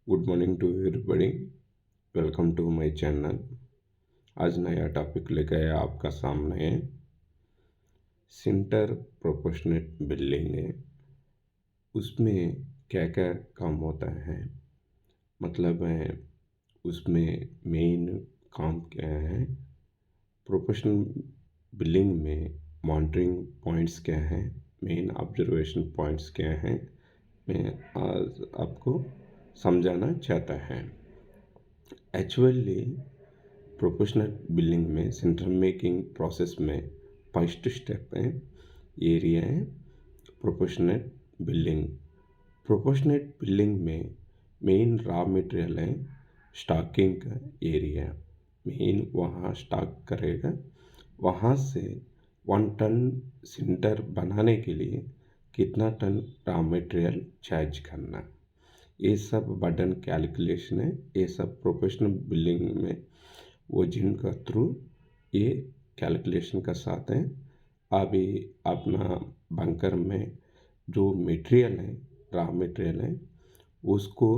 Good morning to everybody. Welcome to my channel. आज नया topic लेकर आया आपका सामने है। सिंटर प्रोपोर्शनेट बिल्डिंग है, उसमें क्या क्या काम होता है, मतलब है उसमें मेन काम क्या है। प्रोपोर्शनल बिल्डिंग में मॉनिटरिंग पॉइंट्स क्या हैं, मेन ऑब्जर्वेशन पॉइंट्स क्या हैं, मैं आज आपको समझाना चाहता है। एक्चुअली प्रोपोर्शनल बिल्डिंग में सेंटर मेकिंग प्रोसेस में फर्स्ट स्टेप है, एरिया है प्रोपोर्शनेट बिल्डिंग। प्रोपोर्शनेट बिल्डिंग में मेन रॉ मटेरियल है स्टॉकिंग का एरिया, मेन वहाँ स्टॉक करेगा। वहाँ से 1 टन सिंटर बनाने के लिए कितना टन रॉ मटेरियल चार्ज करना, ये सब बर्डन कैलकुलेशन है। ये सब प्रोफेशनल बिल्डिंग में वो जिनका थ्रू ये कैलकुलेशन का साथ है। अभी अपना बंकर में जो मटेरियल है, रॉ मटेरियल है, उसको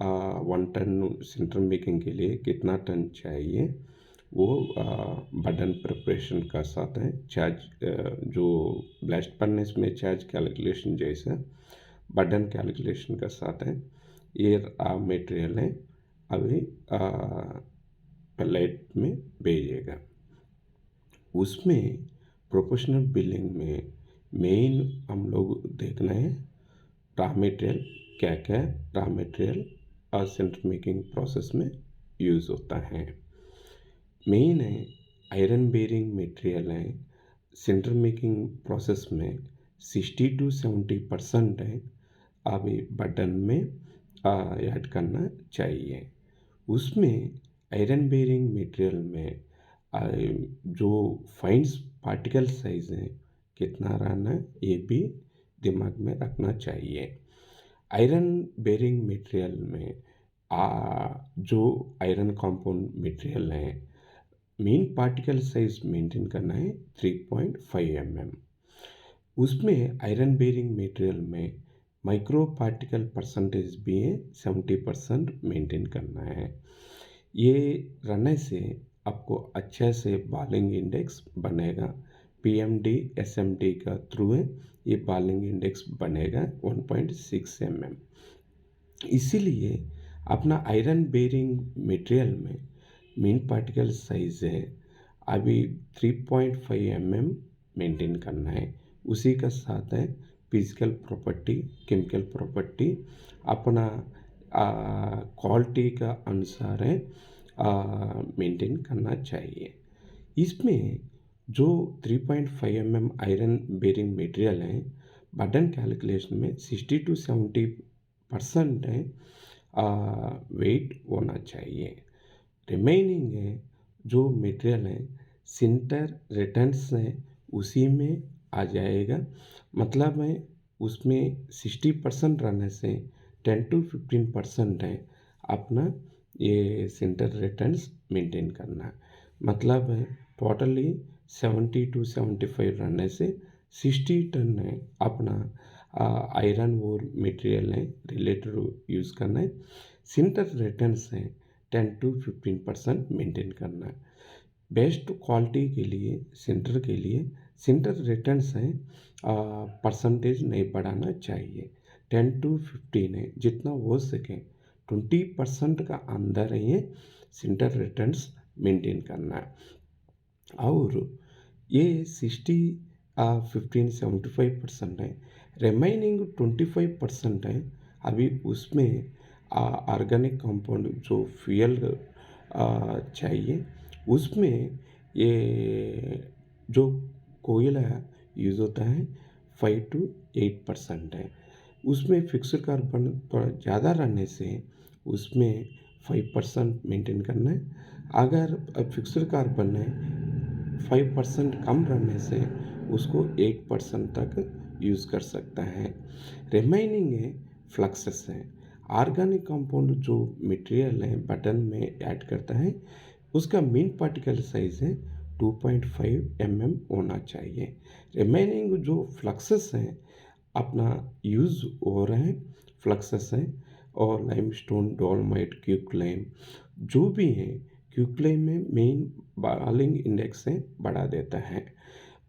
1 टन सिंटर मेकिंग के लिए कितना टन चाहिए, वो बर्डन प्रिपरेशन का साथ है। चार्ज जो ब्लास्ट फर्नेस में चार्ज कैलकुलेशन जैसा बर्डन कैलकुलेशन का साथ है। ये मटेरियल है, अभी पैलेट में भेजेगा। उसमें प्रोपोर्शनल बिल्डिंग में मेन हम लोग देखना है रॉ मटेरियल क्या क्या रॉ मटेरियल और सेंटर मेकिंग प्रोसेस में यूज़ होता है। मेन है आयरन बेरिंग मटेरियल है, सेंटर मेकिंग प्रोसेस में 60 to 70% है, अभी बटन में ऐड करना चाहिए। उसमें आयरन बेरिंग मटेरियल में आ, जो फाइन्स पार्टिकल साइज है कितना रहना, ये भी दिमाग में रखना चाहिए। आयरन बेरिंग मटेरियल में जो आयरन कंपाउंड मटेरियल है, मेन पार्टिकल साइज मेंटेन करना है 3.5 mm। उसमें आयरन बेरिंग मटेरियल में माइक्रो पार्टिकल परसेंटेज भी है 70% मेंटेन करना है। ये रहने से आपको अच्छे से बॉलिंग इंडेक्स बनेगा। पीएमडी एसएमडी का थ्रू है, ये बॉलिंग इंडेक्स बनेगा 1.6 mm। इसीलिए अपना आयरन बेरिंग मटेरियल में मीन पार्टिकल साइज है अभी 3.5 mm मेंटेन करना है। उसी का साथ है फिजिकल प्रॉपर्टी, केमिकल प्रॉपर्टी अपना क्वालिटी का अनुसार है मेंटेन करना चाहिए। इसमें जो 3.5 mm आयरन बेरिंग मटेरियल है, बटन कैलकुलेशन में 60 to 70% है वेट होना चाहिए। रिमेनिंग है जो मटेरियल है सिंटर रिटर्न्स है उसी में आ जाएगा। मतलब है उसमें 60% रहने से 10 to 15% है अपना ये सेंटर रिटर्न्स मेंटेन करना। मतलब है टोटली 70 to 75 रहने से 60 टन है अपना आयरन और मटेरियल है रिलेटेड यूज़ करना है। सेंटर रिटर्न्स है 10 to 15% मेंटेन करना है। बेस्ट क्वालिटी के लिए सेंटर रिटर्न्स है परसेंटेज नहीं बढ़ाना चाहिए। 10 to 15 है, जितना हो सके 20% का अंदर ही सेंटर रिटर्न्स मेंटेन करना है। और ये 60 15 75% है। रिमेनिंग 25% है, अभी उसमें ऑर्गेनिक कंपाउंड जो फ्यूल चाहिए, उसमें ये जो कोयला यूज़ होता है 5 to 8% है। उसमें फिक्स्ड कार्बन थोड़ा ज़्यादा रहने से उसमें 5% मेंटेन करना है। अगर फिक्स्ड कार्बन है 5% कम रहने से उसको 8% तक यूज़ कर सकता है। रिमेनिंग है फ्लक्सेस है, ऑर्गेनिक कंपाउंड जो मटेरियल है बटन में ऐड करता है, उसका मीन पार्टिकल साइज है 2.5 mm होना चाहिए। रिमेनिंग जो फ्लक्सेस हैं अपना यूज़ हो रहे हैं फ्लक्सेस हैं और लाइमस्टोन, डोलोमाइट, क्विकलाइम जो भी हैं, क्विकलाइम में मेन बॉलिंग इंडेक्स है बढ़ा देता है।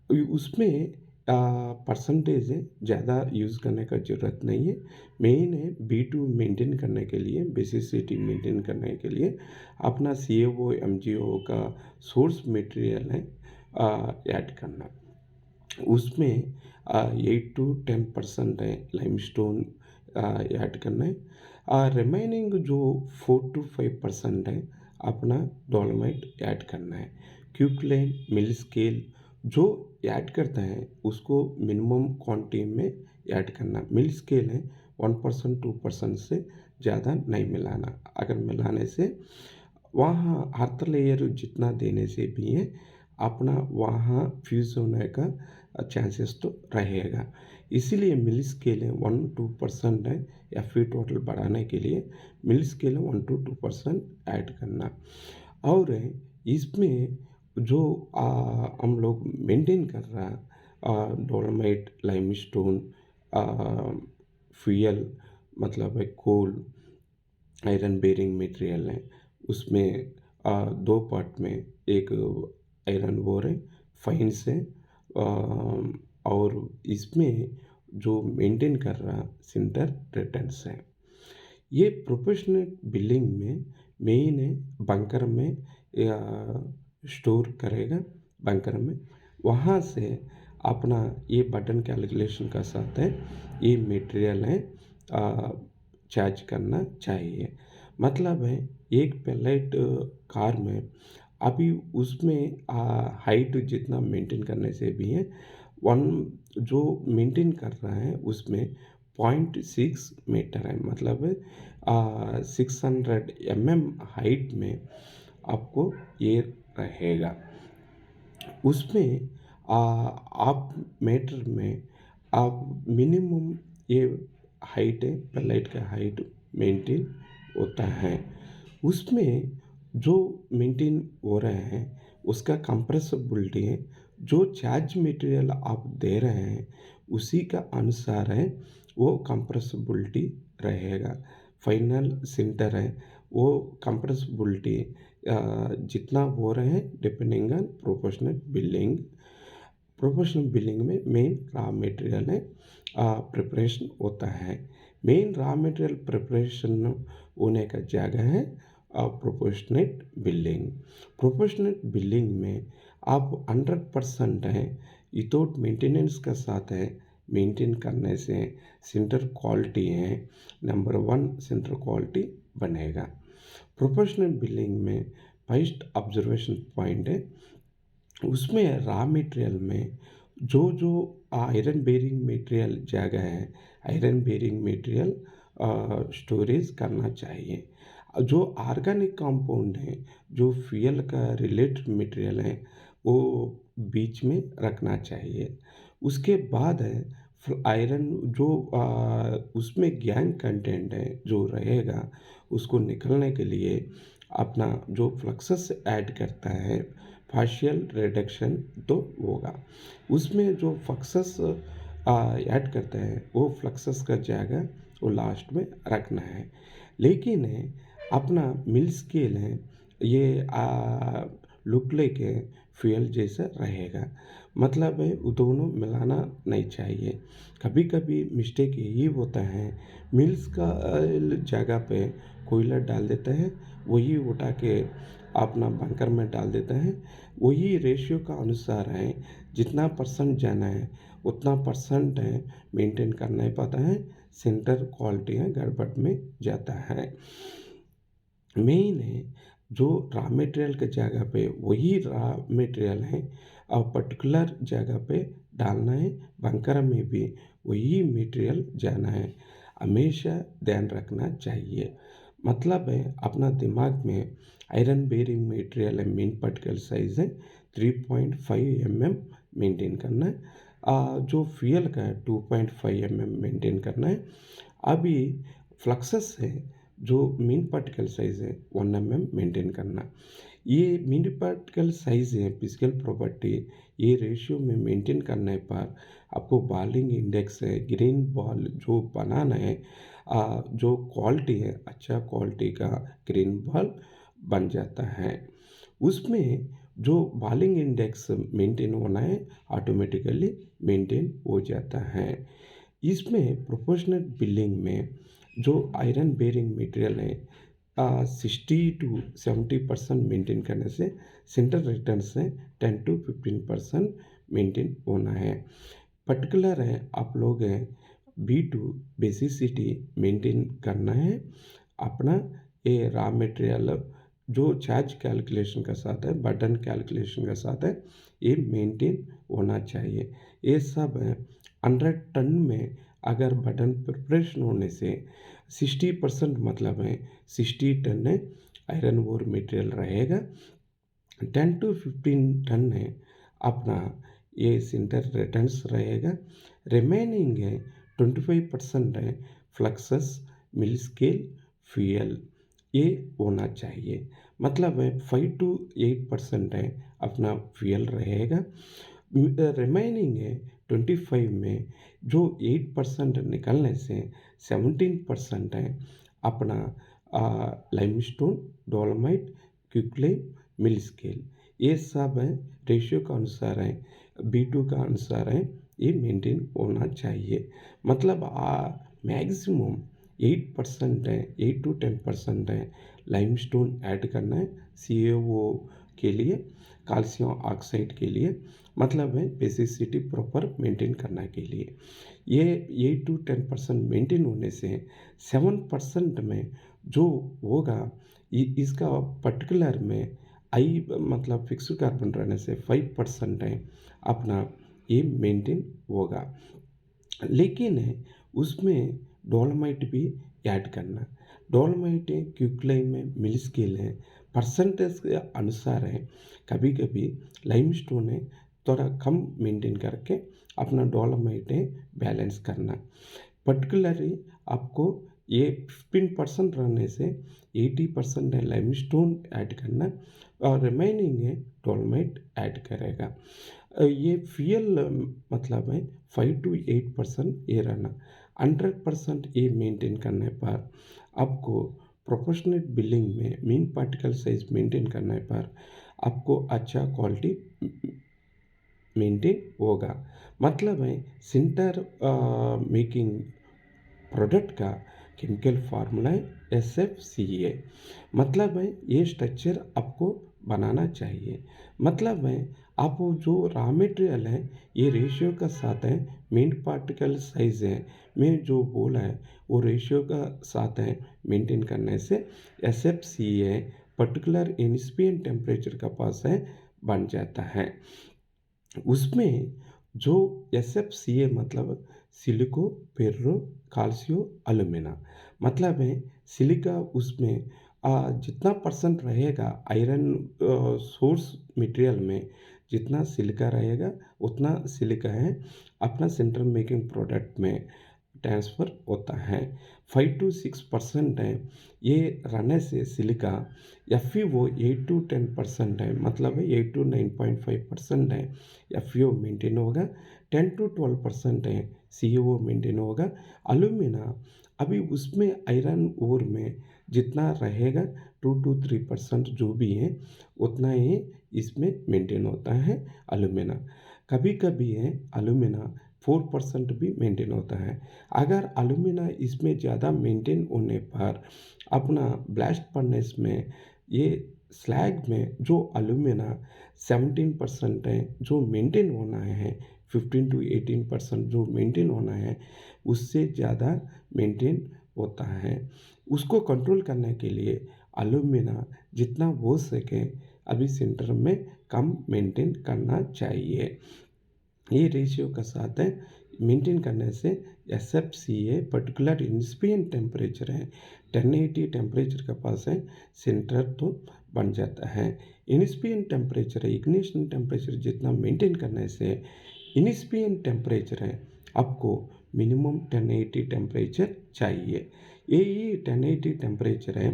उसमें परसेंटेज है ज़्यादा यूज़ करने का ज़रूरत नहीं है। मेन है B2 मेंटेन करने के लिए, बेसिसिटी मेंटेन करने के लिए अपना CaO, MgO का सोर्स मटेरियल है ऐड करना। उसमें 8 to 10% है लाइमस्टोन ऐड करना है। रिमेनिंग जो 4 to 5% है अपना डोलोमाइट ऐड करना है। क्विकलाइम, मिल स्केल जो ऐड करता है उसको मिनिमम क्वांटिटी में ऐड करना। मिल स्केल है 1% 2% से ज़्यादा नहीं मिलाना। अगर मिलाने से वहाँ अर्थ लेयर जितना देने से भी है अपना वहाँ फ्यूज़ होने का चांसेस तो रहेगा। इसीलिए मिल स्केल है 1-2% है Fe टोटल बढ़ाने के लिए मिल स्केल 1-2% ऐड करना। और इसमें जो हम लोग मेंटेन कर रहा डोलोमाइट, लाइमस्टोन, फ्यूल मतलब है कोल, आयरन बेरिंग मटेरियल है। उसमें 2 पार्ट में एक आयरन ओर है, फाइन्स है और इसमें जो मेंटेन कर रहा सिंटर रिटर्न्स है। ये प्रोपोर्शनेट बिल्डिंग में मेन है बंकर में या स्टोर करेगा बंकर में। वहाँ से अपना ये बटन कैलकुलेशन का साथ है ये मटेरियल है चार्ज करना चाहिए। मतलब है एक पैलेट कार में अभी उसमें हाइट जितना मेंटेन करने से भी है वन जो मेंटेन कर रहा है उसमें 0.6 मीटर है। मतलब 600 mm हाइट में आपको ये रहेगा। उसमें आप मीटर में आप मिनिमम ये हाइट है पैलेट का हाइट मेंटेन होता है। उसमें जो मेंटेन हो रहे हैं उसका कंप्रेसिबिलिटी है जो चार्ज मटेरियल आप दे रहे हैं उसी का अनुसार है वो कंप्रेसिबिलिटी रहेगा। फाइनल सिंटर है वो कंप्रेसिबिलिटी जितना हो रहे हैं depending on proportional building. Proportional building में मेन रॉ मटेरियल है प्रिपरेशन होता है। मेन रॉ मटेरियल प्रिपरेशन होने का जगह है प्रोपोर्शनेट बिल्डिंग। प्रोपोर्शनेट बिल्डिंग में आप 100% है विदाउट मेंटेनेंस का साथ है मेंटेन करने से सेंटर क्वालिटी है नंबर 1 सेंटर क्वालिटी बनेगा। प्रोपोर्शनल बिल्डिंग में फर्स्ट ऑब्जर्वेशन पॉइंट है उसमें रॉ मटेरियल में जो जो आयरन बेरिंग मटेरियल जगह है आयरन बेरिंग मटेरियल स्टोरेज करना चाहिए। जो ऑर्गेनिक कंपाउंड है जो फ्यूल का रिलेटेड मटेरियल है वो बीच में रखना चाहिए। उसके बाद है आयरन जो उसमें गैंग कंटेंट है जो रहेगा उसको निकलने के लिए अपना जो फ्लक्सस ऐड करता है पार्शियल रिडक्शन तो होगा। उसमें जो फ्लक्सस ऐड करता है वो फ्लक्सस का जगह वो लास्ट में रखना है। लेकिन अपना मिल स्केल है ये लुक लाइक फ्यूल जैसा रहेगा। मतलब है वो दोनों मिलाना नहीं चाहिए। कभी कभी मिस्टेक यही होता है मिल्स का जगह पे कोयला डाल देता है वही उठा के अपना बंकर में डाल देता है। वही रेशियो का अनुसार है जितना परसेंट जाना है उतना परसेंट है मेंटेन करना ही पड़ता है। सेंटर क्वालिटी है गड़बड़ में जाता है। मेन है जो रॉ मटेरियल के जगह पे वही रॉ मटेरियल है और पर्टिकुलर जगह पे डालना है। बंकर में भी वही मटेरियल जाना है हमेशा ध्यान रखना चाहिए। मतलब है अपना दिमाग में आयरन बेरिंग मटेरियल है मेन पार्टिकल साइज है 3.5 mm मेंटेन करना है। जो फ्यूल का है 2.5 mm मेंटेन करना है। अभी फ्लक्सस है जो मीन पार्टिकल साइज है 1 mm मेंटेन करना। ये मीन पार्टिकल साइज है फिजिकल प्रॉपर्टी ये रेशियो में मेंटेन करने पर आपको बॉलिंग इंडेक्स है ग्रीन बॉल जो बनाना है जो क्वालिटी है अच्छा क्वालिटी का ग्रीन बॉल बन जाता है। उसमें जो बॉलिंग इंडेक्स मेंटेन होना है ऑटोमेटिकली मेंटेन हो जाता है। इसमें प्रोपोर्शनल बिल्डिंग में जो आयरन बेरिंग मटेरियल है 60 to 70% मेंटेन करने से सेंट्रल रिटर्न से 10 to 15% मेंटेन होना है। पर्टिकुलर है आप लोग हैं B2 बेसिसिटी मेंटेन करना है अपना। ये रॉ मटेरियल जो चार्ज कैलकुलेशन का साथ है बटन कैलकुलेशन का साथ है ये मेंटेन होना चाहिए। ये सब है 100 टन में अगर बटन प्रिपरेशन होने से 60% मतलब है 60 टन है आयरन ओर मटेरियल रहेगा। 10 to 15 टन है अपना ये सिंटर रिटर्न्स रहेगा। रिमेनिंग है 25% है फ्लक्सस मिल स्केल फ्यूल ये होना चाहिए। मतलब है 5 to 8% है अपना फ्यूल रहेगा। रिमेनिंग है 25 में जो 8% निकलने से 17% है अपना लाइमस्टोन डोलोमाइट क्विकलाइम मिल स्केल ये सब है रेशियो का अनुसार है B2 का अनुसार है ये मेंटेन होना चाहिए। मतलब मैक्सिमम 8% है 8 to 10% है लाइमस्टोन ऐड करना है CaO के लिए कैल्शियम ऑक्साइड के लिए मतलब है बेसिसिटी प्रॉपर मेंटेन करने के लिए। ये 8 to 10% मेंटेन होने से 7% में जो होगा इसका पर्टिकुलर में आई मतलब फिक्स्ड कार्बन रहने से 5% है अपना ये मेंटेन होगा। लेकिन उसमें डोलोमाइट भी ऐड करना। डोलोमाइट है क्विकलाइम में मिल स्केल है परसेंटेज के अनुसार है। कभी कभी लाइमस्टोन है थोड़ा कम मेंटेन करके अपना डोलोमाइट है बैलेंस करना। पर्टिकुलरली आपको ये 15% रहने से 80% है लाइमस्टोन ऐड करना और रिमेनिंग है डोलोमाइट ऐड करेगा। ये फ्यूल मतलब है 5 to 8% ये रहना। 100% ये मेंटेन करने पर आपको प्रोपोर्शनेट बिल्डिंग में मीन पार्टिकल साइज मेंटेन करने पर आपको अच्छा क्वालिटी मेंटेन होगा। मतलब है सिंटर मेकिंग प्रोडक्ट का केमिकल फार्मूला है SFCA। मतलब है ये स्ट्रक्चर आपको बनाना चाहिए। मतलब है आप वो जो रॉ मटेरियल है ये रेशियो का साथ है मेन पार्टिकल साइज है मैं जो बोला है वो रेशियो का साथ है मेंटेन करने से SFCA पर्टिकुलर इंसिपिएंट टेम्परेचर का पास है बन जाता है। उसमें जो SFCA मतलब सिलिको फेर्रो कैल्शियो अलुमिना मतलब है सिलिका उसमें जितना परसेंट रहेगा आयरन सोर्स मटेरियल में जितना सिलिका रहेगा उतना सिलिका है अपना सेंट्रल मेकिंग प्रोडक्ट में ट्रांसफ़र होता है। 5 to 6% है ये रहने से सिलिका FeO 8 to 10% है मतलब है 8 to 9.5% है FeO मेंटेन होगा। 10 to 12% है CaO मेंटेन होगा। अलुमिना अभी उसमें आयरन ओर में जितना रहेगा 2 to 3% जो भी है उतना ही इसमें मेंटेन होता है अलुमिना। कभी कभी है अलुमिना 4% भी मेंटेन होता है। अगर अलुमिना इसमें ज़्यादा मेंटेन होने पर अपना ब्लास्ट फर्नेस में ये स्लैग में जो अलुमिना 17% है जो मेंटेन होना है 15 to 18% जो मेंटेन होना है उससे ज़्यादा मेंटेन होता है। उसको कंट्रोल करने के लिए अलुमिना जितना हो सके अभी सेंटर में कम मेंटेन करना चाहिए। ये रेशियो का साथ है मेंटेन करने से SFCA पर्टिकुलर इंसिपिएंट टेम्परेचर है 1080 टेम्परेचर का पास है सेंटर तो बन जाता है। इंसिपिएंट टेम्परेचर है इग्निशन टेम्परेचर जितना मेंटेन करने से इंसिपिएंट टेम्परेचर है आपको मिनिमम 1080 टेम्परेचर चाहिए। यही 1080 टेम्परेचर है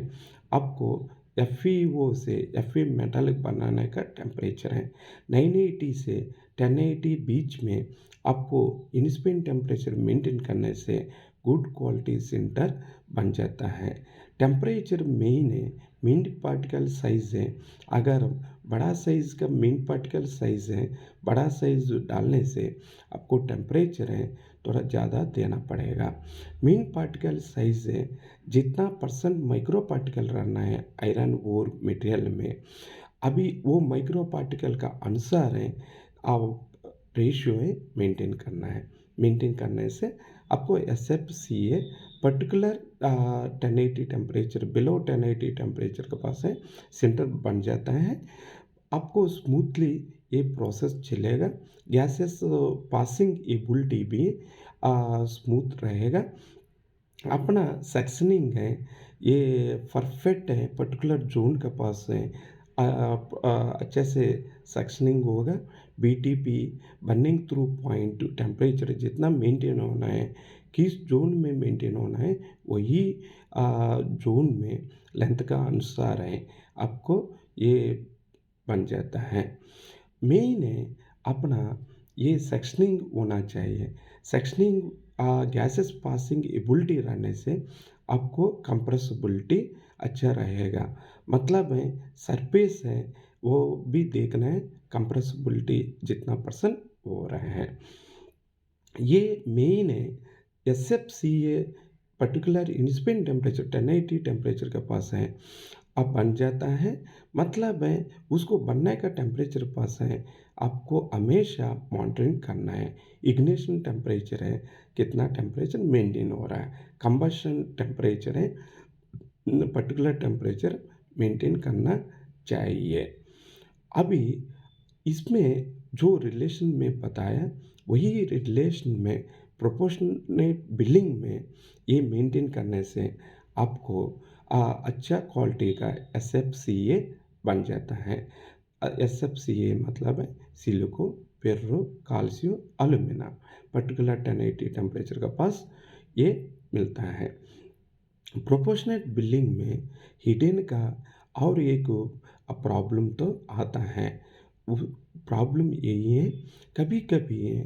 आपको FeO से Fe मेटालिक बनाने का टेम्परेचर है। 980 से 1080 बीच में आपको इंसिपिएंट टेम्परेचर मेंटेन करने से गुड क्वालिटी सिंटर बन जाता है। टेम्परेचर मेन है, मीन पार्टिकल साइज़ है। अगर बड़ा साइज़ का मीन पार्टिकल साइज़ है, बड़ा साइज़ डालने से आपको टेम्परेचर है थोड़ा ज़्यादा देना पड़ेगा। मीन पार्टिकल साइज़ है, जितना परसेंट माइक्रो पार्टिकल रहना है आयरन और मटेरियल में, अभी वो माइक्रो पार्टिकल का अनुसार है आप रेशियो है मेंटेन करना है। मेंटेन करने से आपको एसएफसीए पर्टिकुलर 1080 टेम्परेचर, बिलो 1080 टेम्परेचर के पास है सेंटर बन जाता है। आपको स्मूथली ये प्रोसेस चलेगा। गैसेस पासिंग एबिलिटी भी स्मूथ रहेगा। अपना सेक्शनिंग है, ये परफेक्ट है, पर्टिकुलर जोन के पास है। अच्छे से सेक्शनिंग होगा। BTP burning through point temperature जितना मेंटेन होना है, किस जोन में मेंटेन होना है, वही जोन में लेंथ का अनुसार है आपको ये बन जाता है। मेन है अपना ये सेक्शनिंग होना चाहिए। सेक्शनिंग गैसेस पासिंग एबिलिटी रहने से आपको कंप्रेसिबिलिटी अच्छा रहेगा। मतलब है सरफेस है वो भी देखना है, कंप्रेसिबिलिटी जितना परसेंट हो रहा है। ये मेन है। एसएफसीए पर्टिकुलर इंस्पेंट टेम्परेचर 1080 टेम्परेचर के पास है, अब बन जाता है। मतलब है उसको बनने का टेम्परेचर पास है, आपको हमेशा मॉनिटरिंग करना है। इग्निशन टेम्परेचर है, कितना टेम्परेचर मेंटेन हो रहा है। कंबशन टेम्परेचर है, पर्टिकुलर टेम्परेचर मेंटेन करना चाहिए। अभी इसमें जो रिलेशन में बताया, वही रिलेशन में प्रोपोर्शनेट बिलिंग में ये मेंटेन करने से आपको अच्छा क्वालिटी का एसएफसीए बन जाता है। एसएफसीए मतलब है silico ferro calcium alumina, particular 1080 temperature के पास ये मिलता है। प्रोपोर्शनेट बिलिंग में हिडन का और एक प्रॉब्लम तो आता है। प्रॉब्लम यही है, कभी कभी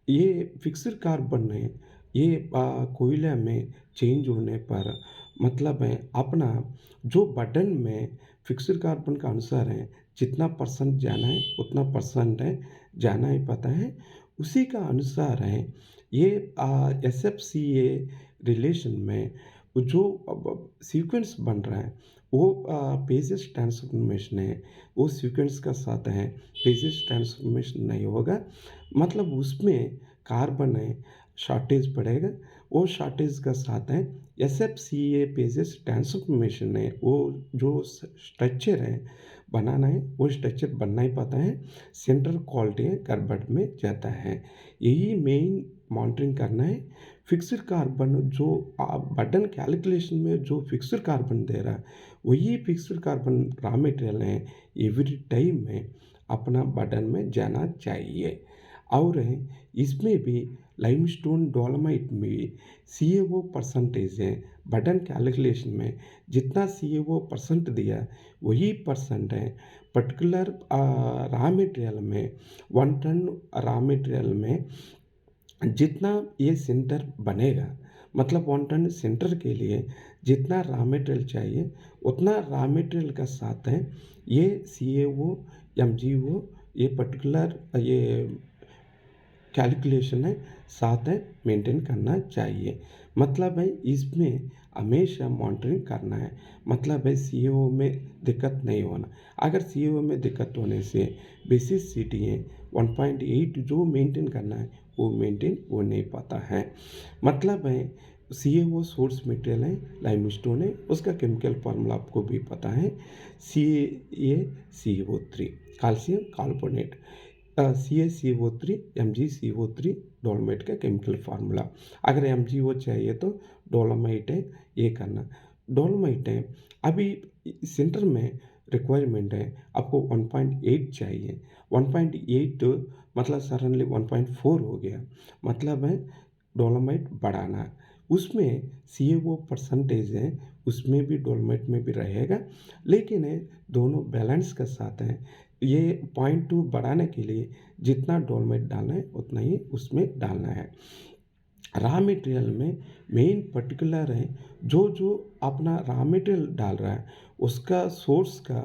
ये फिक्स्ड कार्बन है, ये कोयले में चेंज होने पर मतलब है अपना जो बटन में फिक्स्ड कार्बन का अनुसार है, जितना परसेंट जाना है उतना परसेंट है जाना ही पता है, उसी का अनुसार है ये S F C a relation में जो सीक्वेंस बन रहा है वो पेजेस ट्रांसफॉर्मेशन है, वो सीक्वेंस का साथ है, पेजेस ट्रांसफॉर्मेशन नहीं होगा। मतलब उसमें कार्बन है शॉर्टेज पड़ेगा, वो शॉर्टेज का साथ है एस एफ सी ए पेजेस ट्रांसफॉर्मेशन है, वो जो स्ट्रक्चर है बनाना है वो स्ट्रक्चर बनना ही पाता है, सेंट्रल क्वालिटी है गड़बड़ में जाता है। यही मेन मॉनिटरिंग करना है। फिक्स्ड कार्बन जो बटन कैलकुलेशन में जो फिक्स्ड कार्बन दे रहा है, वही फिक्स्ड कार्बन रॉ मटेरियल है, एवरी टाइम में अपना बटन में जाना चाहिए। और इसमें भी लाइमस्टोन डोलोमाइट में सीएओ परसेंटेज है, बटन कैलकुलेशन में जितना सीएओ परसेंट दिया वही परसेंट है पर्टिकुलर रॉ मटेरियल में। 1 टन रॉ मटेरियल में जितना ये सेंटर बनेगा, मतलब 1 टन सेंटर के लिए जितना रॉ मटेरियल चाहिए उतना रॉ मटेरियल का साथ है ये सीएओ एमजीओ ये पर्टिकुलर ये कैलकुलेशन है साथ है मेंटेन करना चाहिए। मतलब है इसमें हमेशा मॉनिटरिंग करना है। मतलब है सीएओ में दिक्कत नहीं होना। अगर सीएओ में दिक्कत होने से बेसिस सीटी है 1.8 जो मेंटेन करना है वो मेंटेन हो नहीं पाता है। मतलब है सीएओ सोर्स मटेरियल है लाइमस्टोन है, उसका केमिकल फार्मूला आपको भी पता है CaCO3 calcium carbonate, CaCO3 MgCO3 dolomite का केमिकल फार्मूला। अगर MgO चाहिए तो डोलोमाइट है ये करना। डोलोमाइट है अभी सेंटर में रिक्वायरमेंट है आपको 1.8 चाहिए, 1.8 मतलब सडनली 1.4 हो गया, मतलब है डोलोमाइट बढ़ाना। उसमें सीएओ परसेंटेज है, उसमें भी डोलोमाइट में भी रहेगा, लेकिन दोनों बैलेंस के साथ हैं। ये 0.2 बढ़ाने के लिए जितना डोलोमाइट डालना है उतना ही उसमें डालना है। रॉ मटेरियल में मेन पर्टिकुलर है, जो जो अपना रॉ मटेरियल डाल रहा है उसका सोर्स का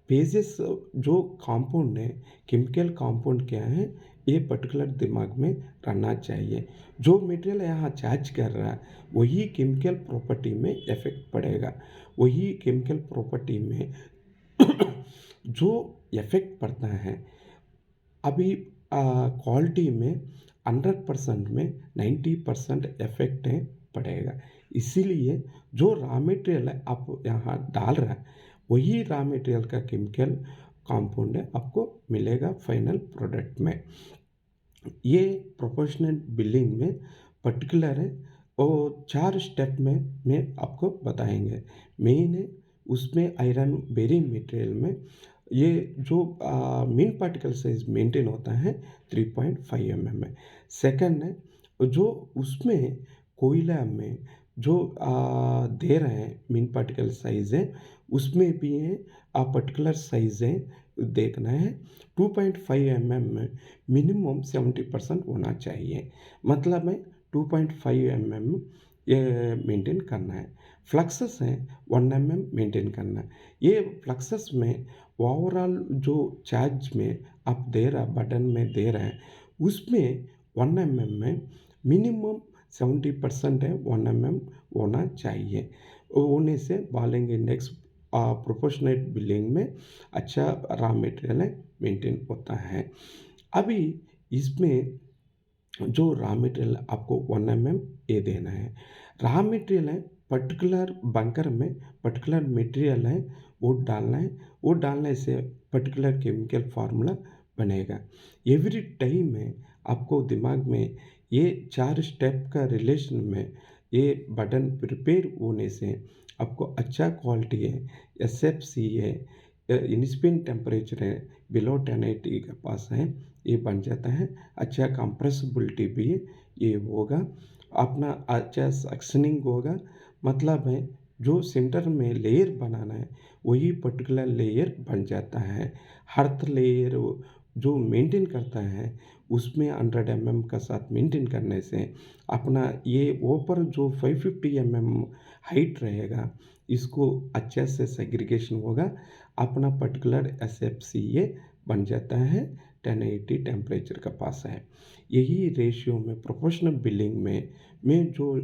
बेसिस जो कंपाउंड है, केमिकल कंपाउंड क्या है, ये पर्टिकुलर दिमाग में रहना चाहिए। जो मटेरियल यहाँ चार्ज कर रहा है वही केमिकल प्रॉपर्टी में इफेक्ट पड़ेगा, वही केमिकल प्रॉपर्टी में जो इफेक्ट पड़ता है। अभी क्वालिटी में 100% में 90% इफेक्ट है पड़ेगा। इसीलिए जो रॉ मटेरियल है आप यहाँ डाल रहा है वही रॉ मटेरियल का केमिकल कंपाउंड है आपको मिलेगा फाइनल प्रोडक्ट में। ये प्रोपोर्शनल बिलिंग में पर्टिकुलर है और 4 स्टेप में आपको बताएंगे। मेन है उसमें आयरन बेरिंग मटेरियल में ये जो मीन पार्टिकल साइज मेंटेन होता है 3.5 में। सेकंड है जो उसमें कोयला में जो दे रहे हैं मीन पार्टिकल साइज है उसमें भी है पर्टिकुलर साइज है देखना है। 2.5 में मिनिमम 70% होना चाहिए, मतलब है 2.5 ये मेंटेन करना है। फ्लक्सस है 1 मेंटेन करना है। ये फ्लक्सस में ओवरऑल जो चार्ज में आप दे रहा बटन में दे रहे हैं उसमें 1 में मिनिमम 70% है 1 होना चाहिए। होने से बॉलिंग इंडेक्स प्रोपोर्शनेट बिलिंग में अच्छा रॉ मटेरियल है मेंटेन होता है। अभी इसमें जो रॉ मटेरियल आपको 1 ये देना है। रॉ मटेरियल है पर्टिकुलर बंकर में पर्टिकुलर मटेरियल है वो डालना है। वो डालने से पर्टिकुलर केमिकल फार्मूला बनेगा। एवरी टाइम में आपको दिमाग में ये 4 स्टेप का रिलेशन में ये बटन प्रिपेयर होने से आपको अच्छा क्वालिटी है, एसएफसी है, इनिस्पिन टेम्परेचर है बिलो 1080 के पास है ये बन जाता है। अच्छा कंप्रेसिबिलिटी भी ये होगा, अपना अच्छा सक्शनिंग होगा। मतलब है जो सेंटर में लेयर बनाना है वही पर्टिकुलर लेयर बन जाता है। हर्थ लेयर जो मेंटेन करता है उसमें 100 का साथ मेंटेन करने से अपना ये ऊपर जो 550 हाइट रहेगा इसको अच्छे से सेग्रीगेशन होगा, अपना पर्टिकुलर एसएफसीए बन जाता है 1080 टेम्परेचर का पास है। यही रेशियो में प्रोपोर्शनल बिलिंग में जो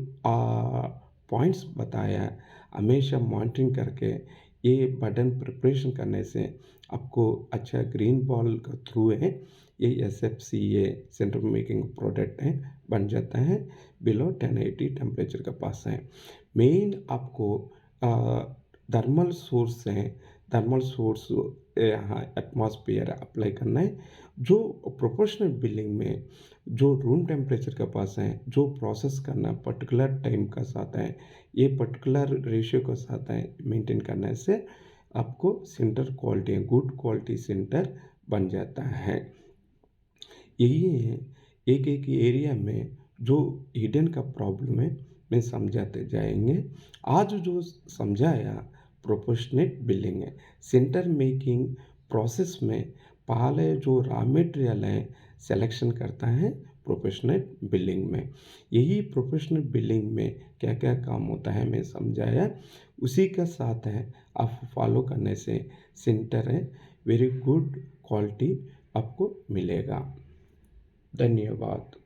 पॉइंट्स बताया हमेशा मॉनिटरिंग करके ये बटन प्रिपरेशन करने से आपको अच्छा ग्रीन बॉल का थ्रू है ये एसएफसीए सेंटर मेकिंग प्रोडक्ट है बन जाता है बिलो 1080 टेम्परेचर का पास है। मेन आपको थर्मल सोर्स है, थर्मल सोर्स यहाँ एटमॉस्फेयर अप्लाई करना है। जो प्रोपोर्शनल बिलिंग में जो रूम टेम्परेचर के पास है जो प्रोसेस करना पर्टिकुलर टाइम का साथ है ये पर्टिकुलर रेशियो के साथ है मेंटेन करने से आपको centre quality good quality centre बन जाता है। यही है एक एक एरिया में जो हिडन का प्रॉब्लम है मैं समझाते जाएंगे। आज जो समझाया प्रोपोर्शनेट बिलिंग है सेंटर मेकिंग प्रोसेस में पहले जो रॉ मटेरियल है सिलेक्शन करता है प्रोपोर्शनेट बिलिंग में। यही प्रोपोर्शनेट बिलिंग में क्या क्या काम होता है मैं समझाया, उसी का साथ है आप फॉलो करने से सेंटर है वेरी गुड क्वालिटी आपको मिलेगा। धन्यवाद।